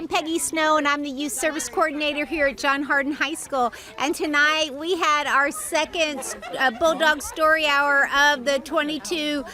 Peggy Snow, and I'm the Youth Service Coordinator here at John Hardin High School. And tonight we had our second Bulldog Story Hour of the 22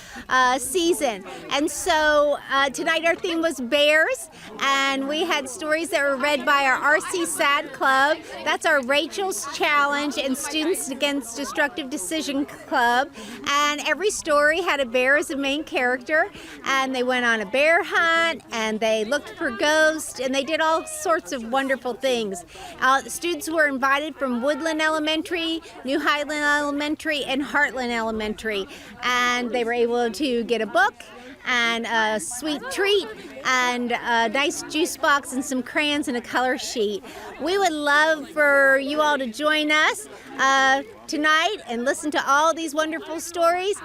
season. And so tonight our theme was bears, and we had stories that were read by our RC SAD Club. That's our Rachel's Challenge and Students Against Destructive Decision Club. And every story had a bear as a main character, and they went on a bear hunt, and they looked for ghosts, and they did all sorts of wonderful things. The students were invited from Woodland Elementary, New Highland Elementary, and Heartland Elementary, and they were able to get a book and a sweet treat and a nice juice box and some crayons and a color sheet. We would love for you all to join us tonight and listen to all these wonderful stories.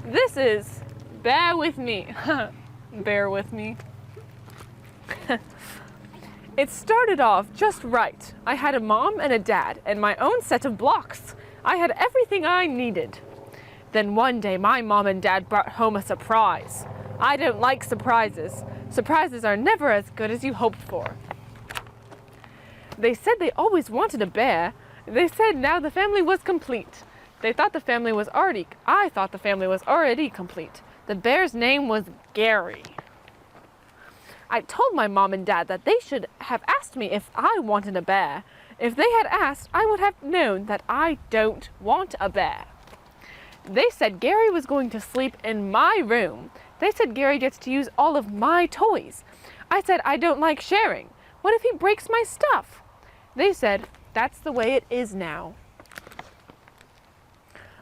This is Bear With Me. Bear with me. It started off just right. I had a mom and a dad and my own set of blocks. I had everything I needed. Then one day my mom and dad brought home a surprise. I don't like surprises. Surprises are never as good as you hoped for. They said they always wanted a bear. They said now the family was complete. I thought the family was already complete. The bear's name was Gary. I told my mom and dad that they should have asked me if I wanted a bear. If they had asked, I would have known that I don't want a bear. They said Gary was going to sleep in my room. They said Gary gets to use all of my toys. I said I don't like sharing. What if he breaks my stuff? They said that's the way it is now.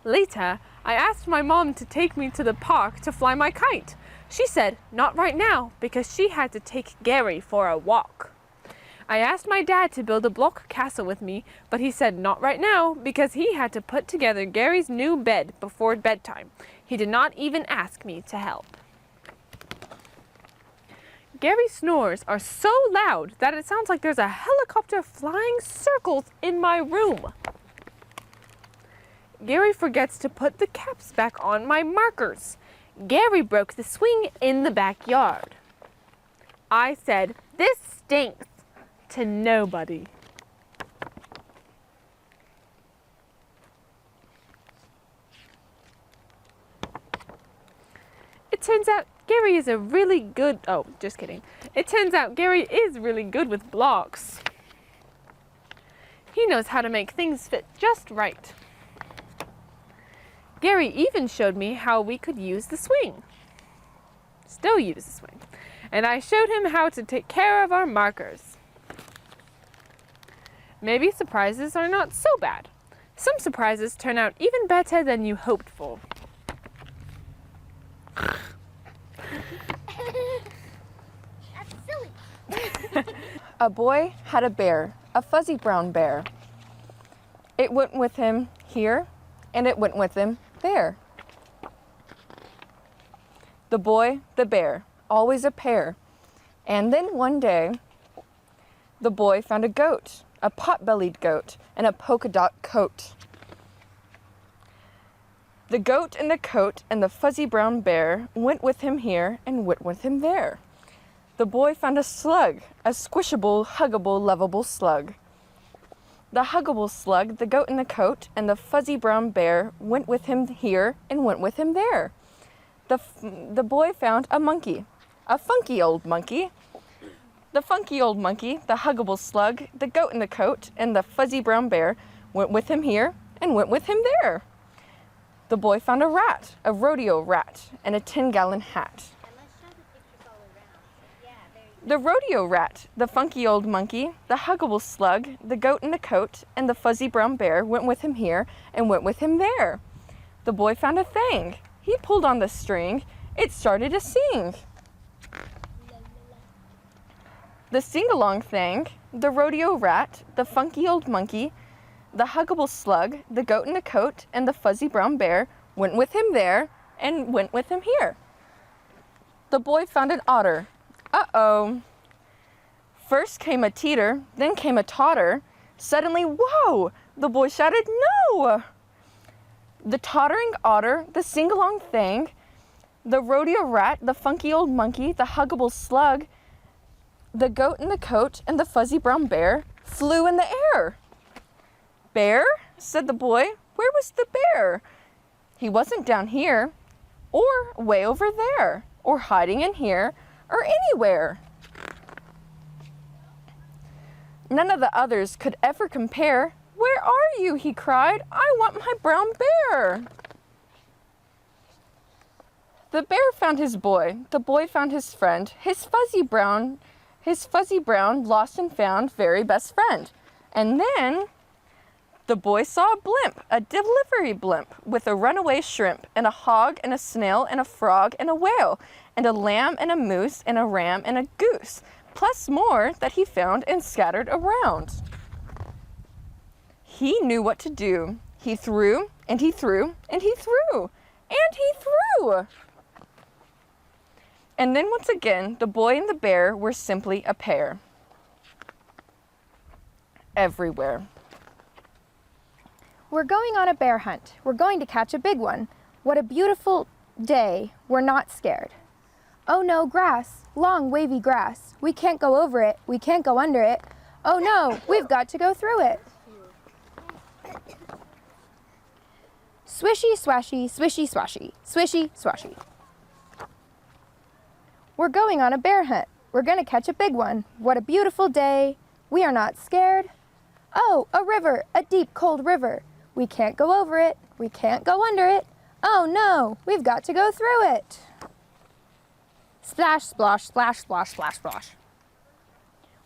Later, I asked my mom to take me to the park to fly my kite. She said not right now because she had to take Gary for a walk. I asked my dad to build a block castle with me, but he said not right now because he had to put together Gary's new bed before bedtime. He did not even ask me to help. Gary's snores are so loud that it sounds like there's a helicopter flying circles in my room. Gary forgets to put the caps back on my markers. Gary broke the swing in the backyard. I said, "This stinks," to nobody. It turns out Gary is really good with blocks. He knows how to make things fit just right. Gary even showed me how we could use the swing. Still use the swing. And I showed him how to take care of our markers. Maybe surprises are not so bad. Some surprises turn out even better than you hoped for. That's silly. A boy had a bear, a fuzzy brown bear. It went with him here, and it went with him there. The boy, the bear, always a pair. And then one day, the boy found a goat, a pot-bellied goat, and a polka dot coat. The goat and the coat and the fuzzy brown bear went with him here and went with him there. The boy found a slug, a squishable, huggable, lovable slug. The huggable slug, the goat and the coat, and the fuzzy brown bear went with him here and went with him there. The boy found a monkey, a funky old monkey. The funky old monkey, the huggable slug, the goat and the coat, and the fuzzy brown bear went with him here and went with him there. The boy found a rat, a rodeo rat, and a 10-gallon hat. The rodeo rat, the funky old monkey, the huggable slug, the goat and the coat, and the fuzzy brown bear went with him here and went with him there. The boy found a thing. He pulled on the string. It started to sing. The sing-along thing, the rodeo rat, the funky old monkey, the huggable slug, the goat and the coat, and the fuzzy brown bear went with him there and went with him here. The boy found an otter. Uh-oh. First came a teeter, then came a totter. Suddenly, whoa! The boy shouted, "No!" The tottering otter, the sing-along thing, the rodeo rat, the funky old monkey, the huggable slug, The goat in the coat and the fuzzy brown bear flew in the air. Bear, said the boy, where was the bear? He wasn't down here, or way over there, or hiding in here, or anywhere. None of the others could ever compare. Where are you? He cried. I want my brown bear. The bear found his boy. The boy found his friend, his fuzzy brown, lost and found very best friend. And then the boy saw a blimp, a delivery blimp, with a runaway shrimp, and a hog, and a snail, and a frog, and a whale, and a lamb, and a moose, and a ram, and a goose, plus more that he found and scattered around. He knew what to do. He threw, and he threw, and he threw, and he threw. And then once again, the boy and the bear were simply a pair. Everywhere. We're going on a bear hunt. We're going to catch a big one. What a beautiful day. We're not scared. Oh no, grass, long wavy grass. We can't go over it. We can't go under it. Oh no, we've got to go through it. Swishy, swashy, swishy, swashy, swishy, swashy. We're going on a bear hunt. We're going to catch a big one. What a beautiful day. We are not scared. Oh, a river, a deep, cold river. We can't go over it. We can't go under it. Oh no, we've got to go through it. Splash, splosh, splash, splosh, splash, splosh.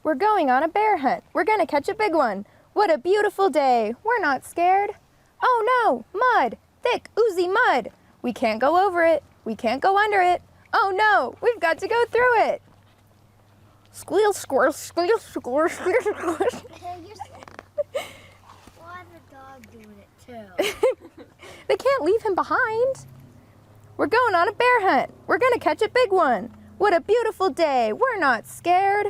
We're going on a bear hunt. We're going to catch a big one. What a beautiful day. We're not scared. Oh no, mud, thick, oozy mud. We can't go over it. We can't go under it. Oh no, we've got to go through it. Squeal, squirrel, squeal, squirrel, squeal, squirrel. Why the dog doing it too? They can't leave him behind. We're going on a bear hunt. We're going to catch a big one. What a beautiful day. We're not scared.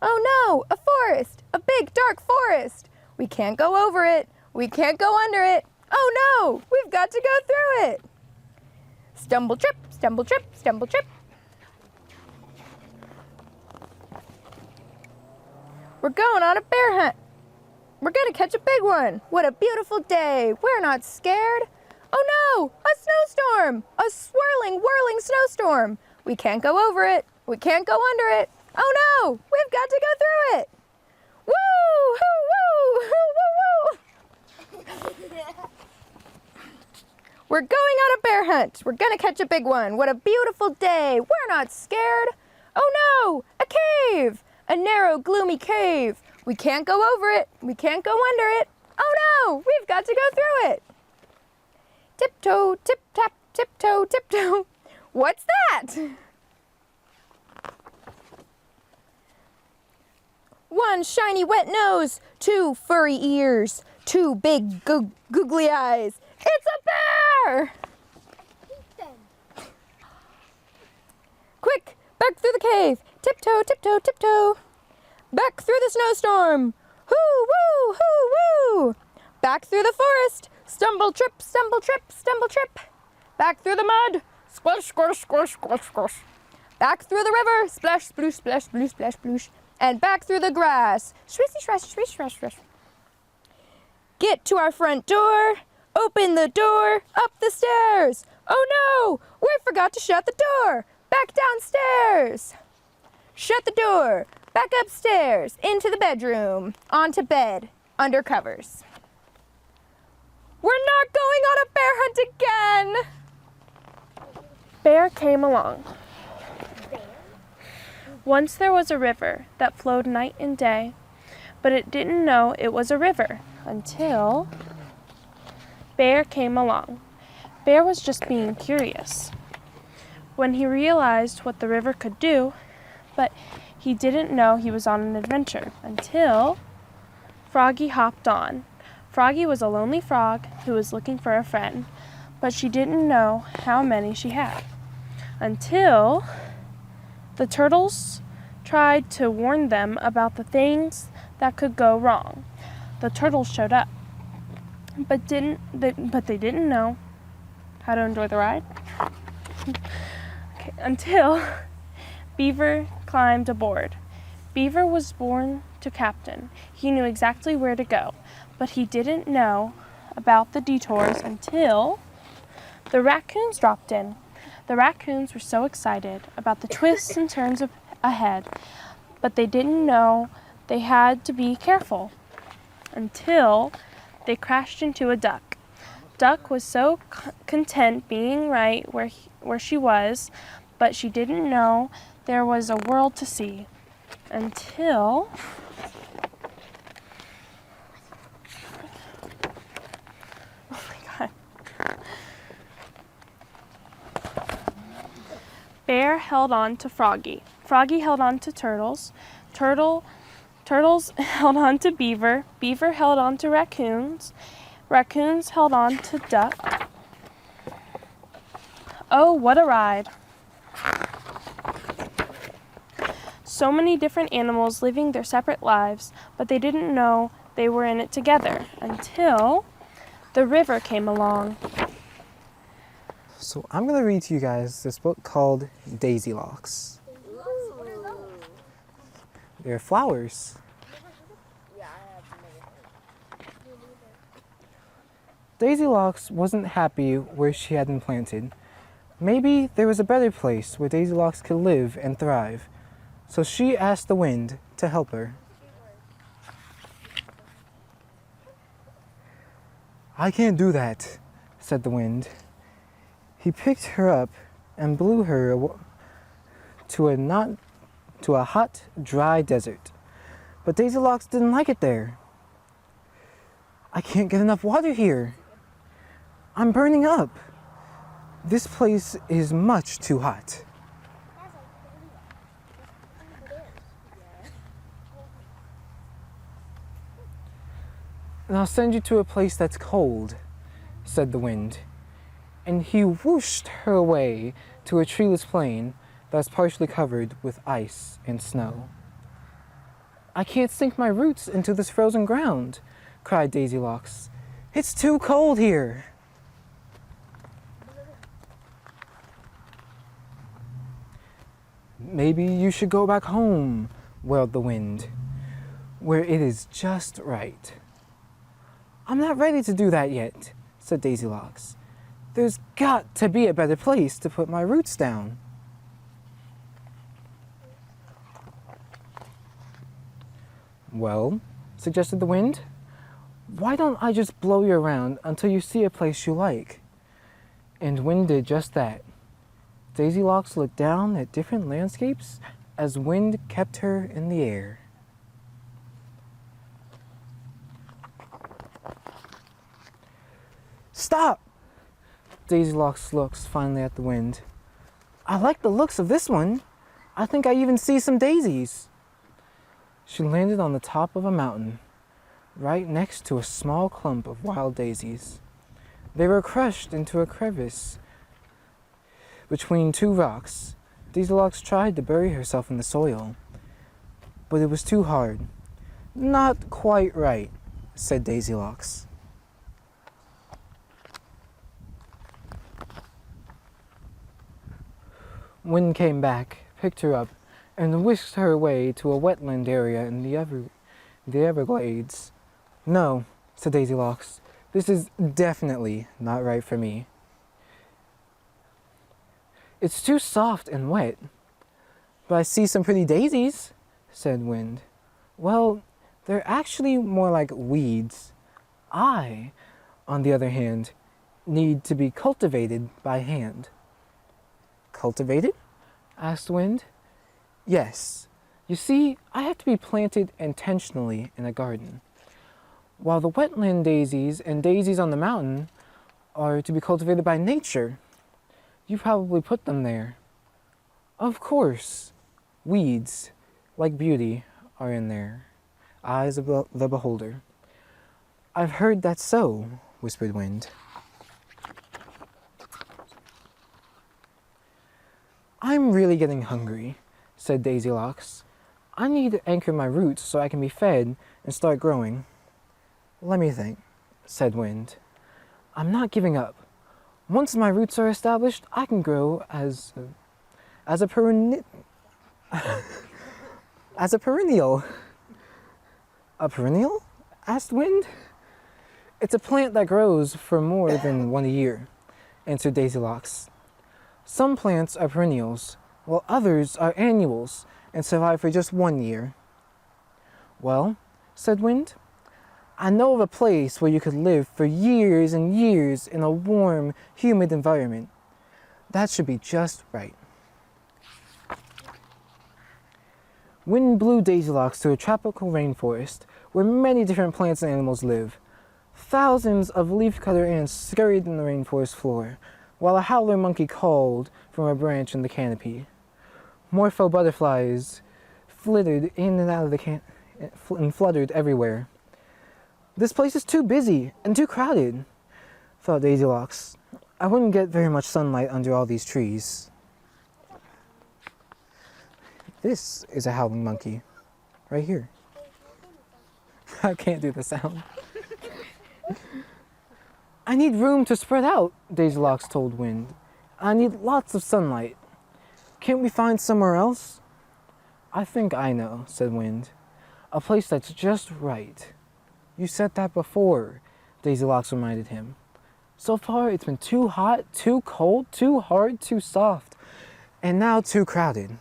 Oh no, a forest, a big dark forest. We can't go over it. We can't go under it. Oh no, we've got to go through it. Stumble, trip, stumble, trip, stumble, trip. We're going on a bear hunt. We're going to catch a big one. What a beautiful day. We're not scared. Oh no, a snowstorm, a swirling, whirling snowstorm. We can't go over it. We can't go under it. Oh no, we've got to go through it. Woo, hoo, woo, hoo, woo, woo. We're going on a bear hunt. We're going to catch a big one. What a beautiful day. We're not scared. Oh no, a cave, a narrow, gloomy cave. We can't go over it. We can't go under it. Oh no, we've got to go through it. Tiptoe, tip-tap, tiptoe, tiptoe. What's that? One shiny wet nose, two furry ears, two big googly eyes. It's a bear! Quick, back through the cave. Tiptoe, tiptoe, tiptoe. Back through the snowstorm. Hoo, woo, hoo, woo. Back through the forest. Stumble, trip, stumble, trip, stumble, trip. Back through the mud. Squash, squash, squash, squash, squash. Back through the river. Splash, sploosh, splash, sploosh, splash, sploosh. And back through the grass. Swishy, swash, swish, swash, swash. Get to our front door. Open the door. Up the stairs. Oh no, we forgot to shut the door. Back downstairs. Shut the door. Back upstairs. Into the bedroom. Onto bed. Under covers. We're not going on a bear hunt again. Bear came along. Once there was a river that flowed night and day, but it didn't know it was a river until Bear came along. Bear was just being curious. When he realized what the river could do, but he didn't know he was on an adventure until Froggy hopped on. Froggy was a lonely frog who was looking for a friend, but she didn't know how many she had. Until the turtles tried to warn them about the things that could go wrong. The turtles showed up, but they didn't know how to enjoy the ride. Okay, until Beaver climbed aboard. Beaver was born to captain. He knew exactly where to go, but he didn't know about the detours until the raccoons dropped in. The raccoons were so excited about the twists and turns ahead, but they didn't know they had to be careful until they crashed into a duck. Duck was so content being right where she was, but she didn't know there was a world to see until oh my God. Bear held on to Froggy. Froggy held on to Turtles. Turtles held on to Beaver. Beaver held on to Raccoons. Raccoons held on to Duck. Oh, what a ride! So many different animals living their separate lives, but they didn't know they were in it together until the river came along. So I'm going to read to you guys this book called Daisy Locks. They're flowers. Daisy Locks wasn't happy where she had been planted. Maybe there was a better place where Daisy Locks could live and thrive. So she asked the wind to help her. "I can't do that," said the wind. He picked her up and blew her to a hot, dry desert. But Daisy Locks didn't like it there. "I can't get enough water here. I'm burning up. This place is much too hot." "And I'll send you to a place that's cold," said the wind. And he whooshed her away to a treeless plain that's partially covered with ice and snow. "I can't sink my roots into this frozen ground," cried Daisy Locks. "It's too cold here." "Maybe you should go back home," wailed the wind, "where it is just right." "I'm not ready to do that yet," said Daisy Locks. "There's got to be a better place to put my roots down." "Well," suggested the wind, "why don't I just blow you around until you see a place you like?" And wind did just that. Daisy Locks looked down at different landscapes as wind kept her in the air. "Stop!" Daisy Locks looks finally at the wind. "I like the looks of this one. I think I even see some daisies." She landed on the top of a mountain, right next to a small clump of wild daisies. They were crushed into a crevice between two rocks. Daisy Locks tried to bury herself in the soil, but it was too hard. "Not quite right," said Daisy Locks. Wind came back, picked her up, and whisked her away to a wetland area in the Everglades. "No," said Daisy Locks, "this is definitely not right for me. It's too soft and wet." "But I see some pretty daisies," said Wind. "Well, they're actually more like weeds. I, on the other hand, need to be cultivated by hand." "Cultivated?" asked Wind. "Yes. You see, I have to be planted intentionally in a garden, while the wetland daisies and daisies on the mountain are to be cultivated by nature. You probably put them there." "Of course. Weeds, like beauty, are in their eyes of the beholder." "I've heard that's so," whispered Wind. "I'm really getting hungry," said Daisy Locks. "I need to anchor my roots so I can be fed and start growing." "Let me think," said Wind. "I'm not giving up. Once my roots are established, I can grow as a as a perennial. A perennial? Asked Wind. It's a plant that grows for more than 1 year, answered Daisylocks. Some plants are perennials, while others are annuals and survive for just 1 year. Well, said Wind, I know of a place where you could live for years and years in a warm, humid environment. That should be just right. Wind blew Daisylocks to a tropical rainforest where many different plants and animals live. Thousands of leafcutter ants scurried in the rainforest floor, while a howler monkey called from a branch in the canopy. Morpho butterflies flittered in and out of the and fluttered everywhere. This place is too busy and too crowded, thought Daisylocks. I wouldn't get very much sunlight under all these trees. This is a howling monkey, right here. I can't do the sound. I need room to spread out, Daisylocks told Wind. I need lots of sunlight. Can't we find somewhere else? I think I know, said Wind. A place that's just right. You said that before, Daisylocks reminded him. So far it's been too hot, too cold, too hard, too soft, and now too crowded.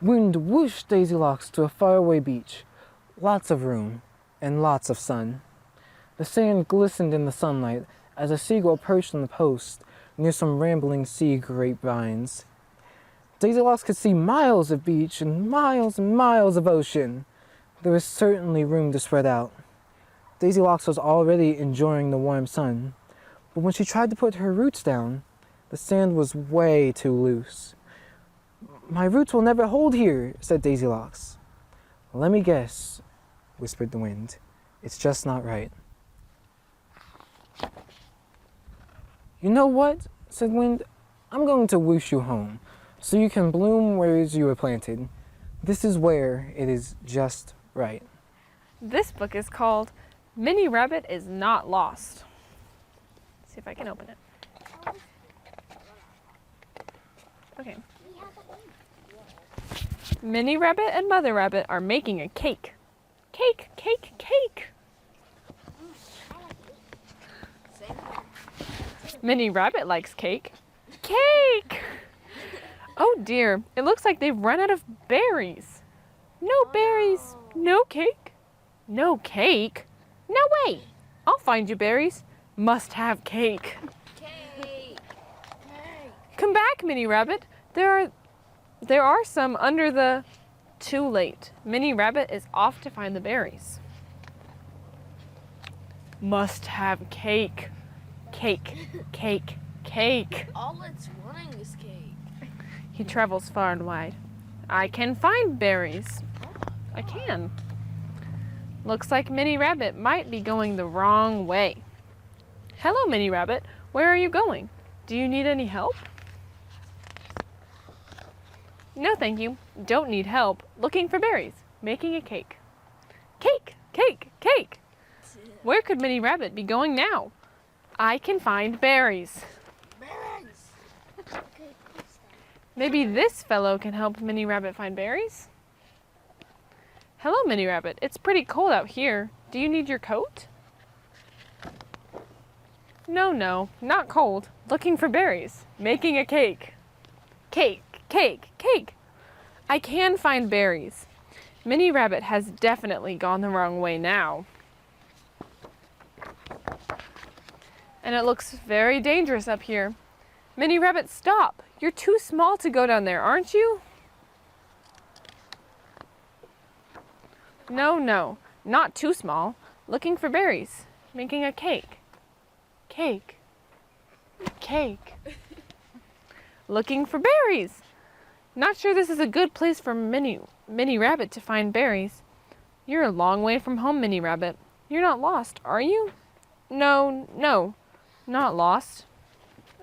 Wind whooshed Daisylocks to a faraway beach. Lots of room, and lots of sun. The sand glistened in the sunlight as a seagull perched on the post near some rambling sea grapevines. Daisylocks could see miles of beach and miles of ocean. There was certainly room to spread out. Daisylocks was already enjoying the warm sun, but when she tried to put her roots down, the sand was way too loose. My roots will never hold here, said Daisylocks. Let me guess, whispered the Wind. It's just not right. You know what, said Wind. I'm going to whoosh you home, so you can bloom where you were planted. This is where it is just right. This book is called Minnie Rabbit is Not Lost. Let's see if I can open it. Okay. Minnie Rabbit and Mother Rabbit are making a cake. Cake, cake, cake. Minnie Rabbit likes cake. Cake! Oh dear, it looks like they've run out of berries. No berries, no cake. No cake? No way! I'll find you berries. Must have cake. Cake. Come back, Minnie Rabbit. There are some under the... Too late. Minnie Rabbit is off to find the berries. Must have cake. Cake, cake, cake. All it's wanting is cake. He travels far and wide. I can find berries. I can. Looks like Minnie Rabbit might be going the wrong way. Hello, Minnie Rabbit. Where are you going? Do you need any help? No, thank you. Don't need help. Looking for berries. Making a cake. Cake, cake, cake. Where could Minnie Rabbit be going now? I can find berries. Berries. Maybe this fellow can help Minnie Rabbit find berries? Hello, Minnie Rabbit. It's pretty cold out here. Do you need your coat? No, not cold. Looking for berries. Making a cake. Cake, cake, cake. I can find berries. Minnie Rabbit has definitely gone the wrong way now. And it looks very dangerous up here. Minnie Rabbit, stop! You're too small to go down there, aren't you? No, not too small. Looking for berries. Making a cake. Cake. Cake. Looking for berries. Not sure this is a good place for Minnie Rabbit to find berries. You're a long way from home, Minnie Rabbit. You're not lost, are you? No, not lost.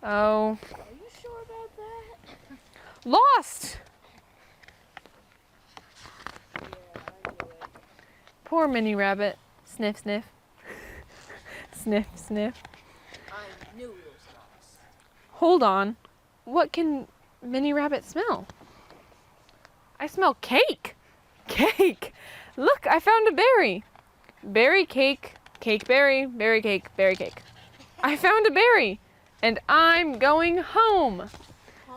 Oh. Are you sure about that? Lost! Yeah, I knew it. Poor Minnie Rabbit. Sniff, sniff. Sniff, sniff. I knew it was lost. Hold on. What can Minnie Rabbit smell? I smell cake. Cake! Look, I found a berry. Berry cake, cake berry, berry cake, berry cake. I found a berry, and I'm going home.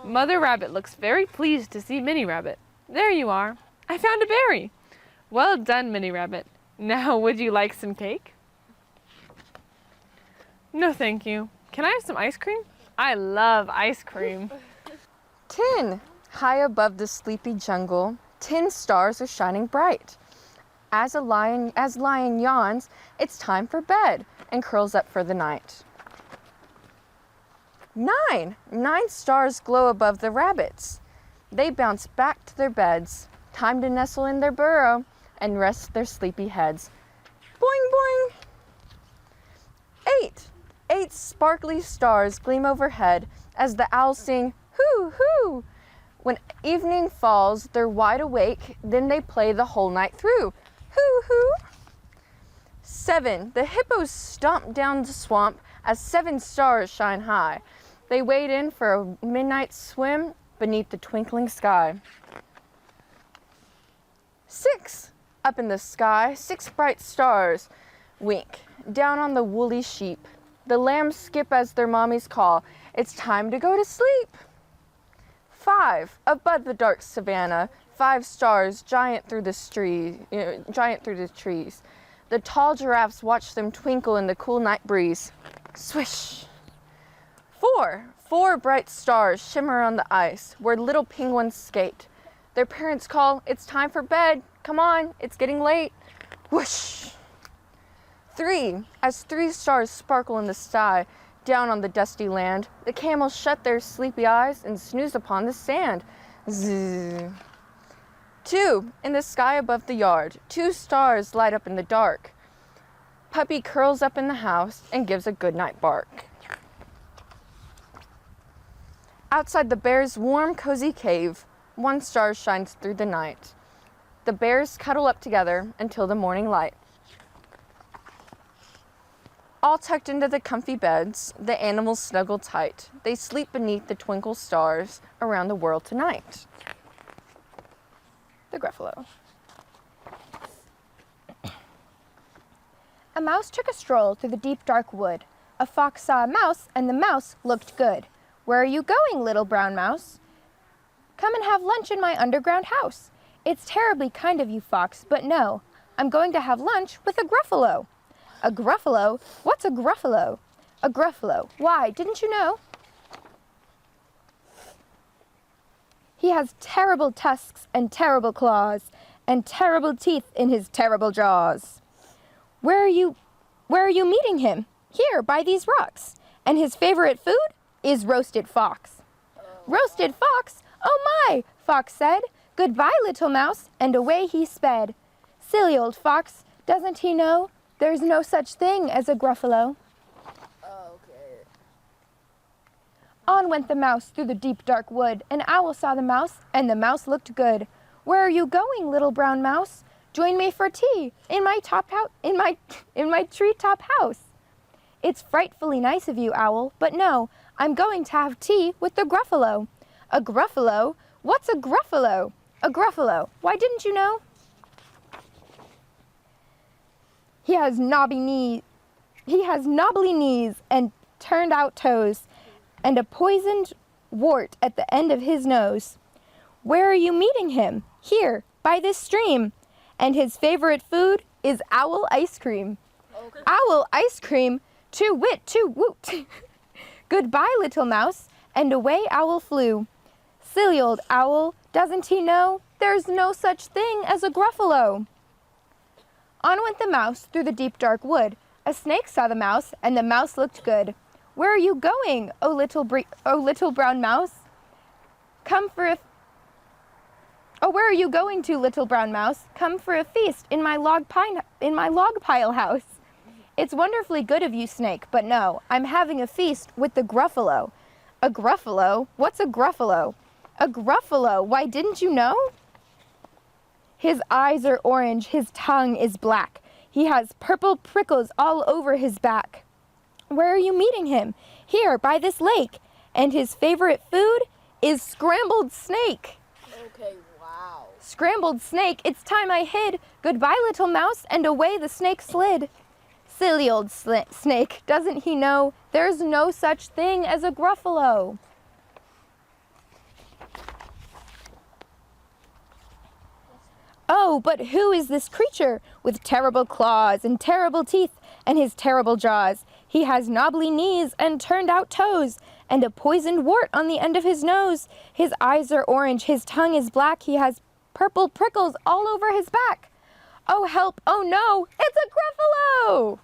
Mother Rabbit looks very pleased to see Minnie Rabbit. There you are. I found a berry. Well done, Minnie Rabbit. Now, would you like some cake? No, thank you. Can I have some ice cream? I love ice cream. 10. High above the sleepy jungle, 10 stars are shining bright. As lion yawns, it's time for bed and curls up for the night. 9. 9 stars glow above the rabbits. They bounce back to their beds. Time to nestle in their burrow and rest their sleepy heads. Boing, boing. 8. 8 sparkly stars gleam overhead as the owls sing, hoo, hoo. When evening falls, they're wide awake, then they play the whole night through. Hoo, hoo. 7. The hippos stomp down the swamp as 7 stars shine high. They wade in for a midnight swim beneath the twinkling sky. 6. Up in the sky, 6 bright stars wink down on the woolly sheep. The lambs skip as their mommies call. It's time to go to sleep. 5. Above the dark savannah, 5 stars giant through the trees. The tall giraffes watch them twinkle in the cool night breeze. Swish. 4. 4 bright stars shimmer on the ice where little penguins skate. Their parents call, it's time for bed. Come on, it's getting late. Whoosh. 3. As 3 stars sparkle in the sky, down on the dusty land, the camels shut their sleepy eyes and snooze upon the sand. Zzz. 2. In the sky above the yard, 2 stars light up in the dark. Puppy curls up in the house and gives a goodnight bark. Outside the bear's warm, cozy cave, 1 star shines through the night. The bears cuddle up together until the morning light. All tucked into the comfy beds, the animals snuggle tight. They sleep beneath the twinkle stars around the world tonight. The Gruffalo. A mouse took a stroll through the deep dark wood. A fox saw a mouse, and the mouse looked good. Where are you going, little brown mouse? Come and have lunch in my underground house. It's terribly kind of you, fox, but no. I'm going to have lunch with a Gruffalo. A Gruffalo? What's a Gruffalo? A Gruffalo. Why, didn't you know? He has terrible tusks and terrible claws and terrible teeth in his terrible jaws. Where are you meeting him? Here, by these rocks. And his favorite food is roasted fox. Roasted fox? Oh my, Fox said. Goodbye, little mouse, and away he sped. Silly old fox, doesn't he know there's no such thing as a Gruffalo? Okay. On went the mouse through the deep dark wood. An owl saw the mouse, and the mouse looked good. Where are you going, little brown mouse? Join me for tea in my treetop house. It's frightfully nice of you, owl, but no, I'm going to have tea with the Gruffalo. A Gruffalo? What's a Gruffalo? A Gruffalo. Why didn't you know? He has knobbly knees and turned out toes, and a poisoned wart at the end of his nose. Where are you meeting him? Here, by this stream. And his favorite food is owl ice cream. Okay. Owl ice cream, to wit, to woot. Goodbye, little mouse, and away owl flew. Silly old owl, doesn't he know there's no such thing as a Gruffalo? On went the mouse through the deep dark wood. A snake saw the mouse, and the mouse looked good. Where are you going, oh little brown mouse? Where are you going to, little brown mouse? Come for a feast in my log pile house. It's wonderfully good of you, snake, but no, I'm having a feast with the Gruffalo. A Gruffalo? What's a Gruffalo? A Gruffalo, why didn't you know? His eyes are orange, his tongue is black. He has purple prickles all over his back. Where are you meeting him? Here, by this lake. And his favorite food is Scrambled Snake. Okay, wow. Scrambled Snake, it's time I hid. Goodbye, little mouse, and away the snake slid. Silly old snake, doesn't he know there's no such thing as a Gruffalo? Oh, but who is this creature with terrible claws and terrible teeth and his terrible jaws? He has knobbly knees and turned out toes and a poisoned wart on the end of his nose. His eyes are orange, his tongue is black, he has purple prickles all over his back. Oh, help, oh no, it's a Gruffalo!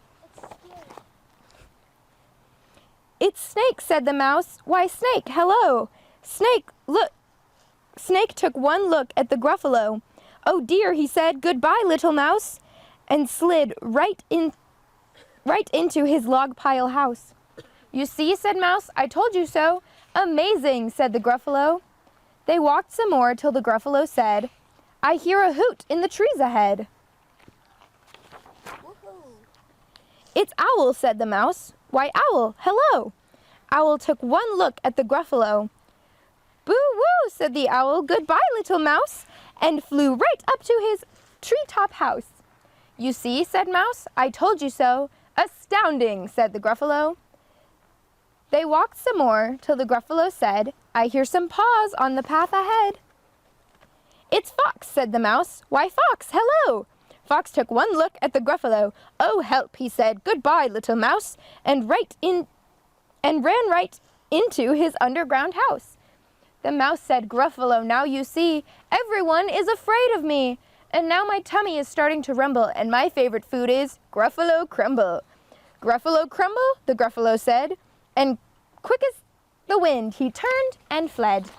It's Snake, said the mouse. Why, Snake, hello. Snake, look. Snake took one look at the Gruffalo. Oh dear, he said, goodbye, little mouse, and slid right into his log pile house. You see, said Mouse, I told you so. Amazing, said the Gruffalo. They walked some more till the Gruffalo said, I hear a hoot in the trees ahead. It's Owl, said the Mouse. Why, Owl, hello. Owl took one look at the Gruffalo. Boo-woo, said the Owl, goodbye, little mouse, and flew right up to his treetop house. You see, said Mouse, I told you so. Astounding, said the Gruffalo. They walked some more till the Gruffalo said, I hear some paws on the path ahead. It's Fox, said the Mouse. Why, Fox, hello. Fox took one look at the Gruffalo. Oh, help, he said, goodbye, little mouse, and ran right into his underground house. The Mouse said, Gruffalo, now you see, everyone is afraid of me. And now my tummy is starting to rumble, and my favorite food is Gruffalo crumble. Gruffalo crumble, the Gruffalo said, and quick as the wind he turned and fled.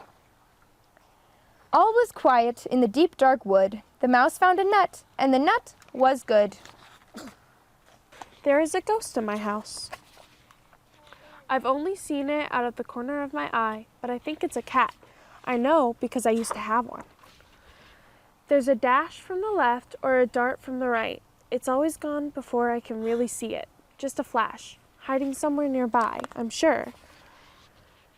All was quiet in the deep dark wood. The Mouse found a nut, and the nut was good. There is a ghost in my house. I've only seen it out of the corner of my eye, but I think it's a cat. I know because I used to have one. There's a dash from the left or a dart from the right. It's always gone before I can really see it. Just a flash, hiding somewhere nearby, I'm sure.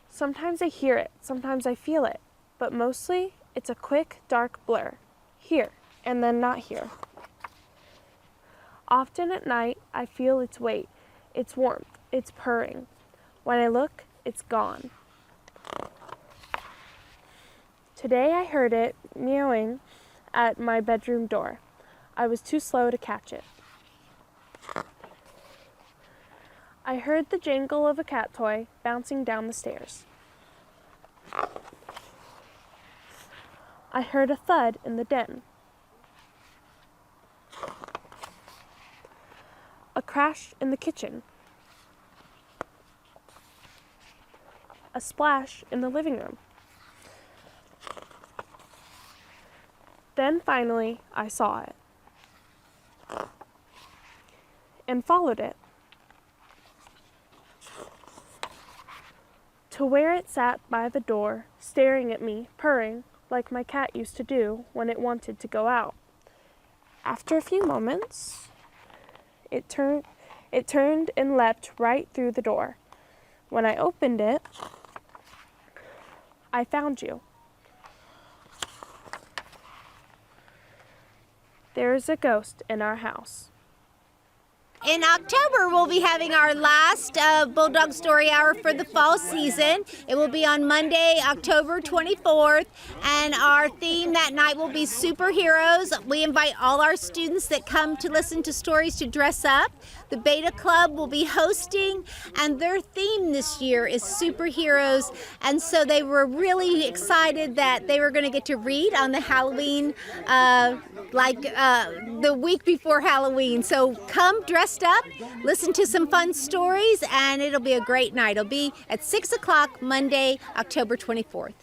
Sometimes I hear it, sometimes I feel it, but mostly it's a quick, dark blur. Here, and then not here. Often at night, I feel its weight, its warmth, its purring. When I look, it's gone. Today I heard it meowing at my bedroom door. I was too slow to catch it. I heard the jangle of a cat toy bouncing down the stairs. I heard a thud in the den. A crash in the kitchen. A splash in the living room. Then finally, I saw it. And followed it. To where it sat by the door, staring at me, purring, like my cat used to do when it wanted to go out. After a few moments, it turned and leapt right through the door. When I opened it, I found you. There's a ghost in our house. In October, we'll be having our last Bulldog Story Hour for the fall season. It will be on Monday, October 24th, and our theme that night will be superheroes. We invite all our students that come to listen to stories to dress up. The Beta Club will be hosting, and their theme this year is superheroes, and so they were really excited that they were going to get to read on the Halloween, the week before Halloween. So come dressed up, listen to some fun stories, and it'll be a great night. It'll be at 6 o'clock Monday, October 24th.